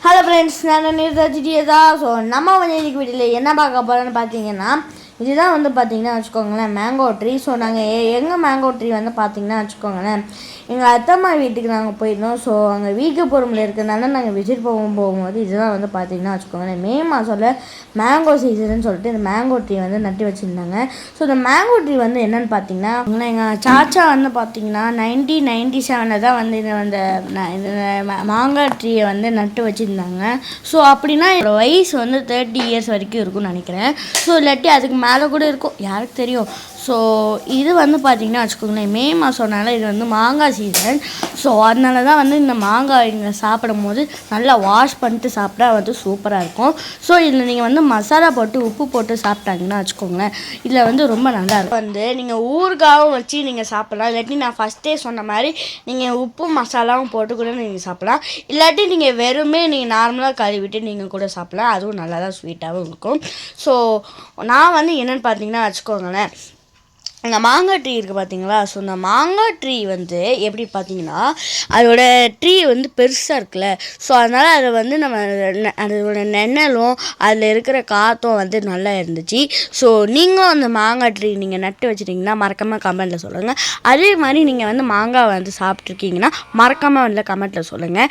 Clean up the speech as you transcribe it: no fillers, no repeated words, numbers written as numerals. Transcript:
Hello friends, நான் நிர்தாஜிட்டியே தான். So நம்ம வந்து இன்றைக்கி வீட்டில் என்ன பார்க்க போகிறோன்னு பார்த்தீங்கன்னா, இதுதான் வந்து பார்த்திங்கன்னா வச்சுக்கோங்களேன் மேங்கோ ட்ரீ. ஸோ நாங்கள் எங்கள் மேங்கோ ட்ரீ வந்து பார்த்திங்கன்னா வச்சுக்கோங்களேன், எங்கள் அத்தம்மா வீட்டுக்கு நாங்கள் போயிருந்தோம். ஸோ அங்கே வீக்கு பொறுமையில் இருக்கிறதுனால நாங்கள் விசிட் போகும்போது இதுதான் வந்து பார்த்திங்கன்னா வச்சுக்கோங்களேன் மே மாதம்ல மேங்கோ சீசன்னு சொல்லிட்டு இந்த மேங்கோ ட்ரீ வந்து நட்டு வச்சுருந்தாங்க. ஸோ இந்த மேங்கோ ட்ரீ வந்து என்னென்னு பார்த்தீங்கன்னா, எங்கள் சாச்சா வந்து பார்த்திங்கன்னா 1997 தான் வந்து இந்த மாங்காய் ட்ரீயை வந்து நட்டு வச்சுருந்தாங்க. ஸோ அப்படின்னா என்னோட வயசு வந்து 30 இயர்ஸ் வரைக்கும் இருக்கும்னு நினைக்கிறேன். ஸோ இல்லாட்டி அதுக்கு மேலே கூட இருக்கும், யாருக்கு தெரியும். ஸோ இது வந்து பார்த்திங்கன்னா வச்சுக்கோங்களேன் மே மாதம்னால இது வந்து மாங்காய் சீசன். ஸோ அதனால தான் வந்து இந்த மாங்காய் இங்கே சாப்பிடும் போது நல்லா வாஷ் பண்ணிட்டு சாப்பிட்டா வந்து சூப்பராக இருக்கும். ஸோ இதில் நீங்கள் வந்து மசாலா போட்டு உப்பு போட்டு சாப்பிட்டாங்கன்னா வச்சுக்கோங்களேன் இதில் வந்து ரொம்ப நல்லாயிருக்கும். வந்து நீங்கள் ஊறுகாவும் வச்சு நீங்கள் சாப்பிட்லாம். இல்லாட்டி நான் ஃபஸ்ட்டே சொன்ன மாதிரி நீங்கள் உப்பு மசாலாவும் போட்டு கூட நீங்கள் சாப்பிட்லாம். இல்லாட்டி நீங்கள் வெறுமே நீங்கள் நார்மலாக கழுவிட்டு நீங்கள் கூட சாப்பிட்லாம். அதுவும் நல்லா தான் ஸ்வீட்டாகவும் இருக்கும். ஸோ நான் வந்து என்னென்னு பார்த்தீங்கன்னா வச்சுக்கோங்களேன், இந்த மாங்காய் ட்ரீ இருக்குது பார்த்தீங்களா. ஸோ இந்த மாங்காய் ட்ரீ வந்து எப்படி பார்த்தீங்கன்னா அதோட ட்ரீ வந்து பெருசாக இருக்குல்ல. ஸோ அதனால் அதை வந்து நம்ம அதோட நென்னலும் அதில் இருக்கிற காற்றும் வந்து நல்லா இருந்துச்சு. ஸோ நீங்களும் அந்த மாங்காய் ட்ரீ நீங்கள் நட்டு வச்சுட்டிங்கன்னா மறக்காமல் கமெண்ட்டில் சொல்லுங்கள். அதே மாதிரி நீங்கள் வந்து மாங்காய் வந்து சாப்பிட்ருக்கீங்கன்னா மறக்காமல் வந்து கமெண்ட்டில் சொல்லுங்கள்.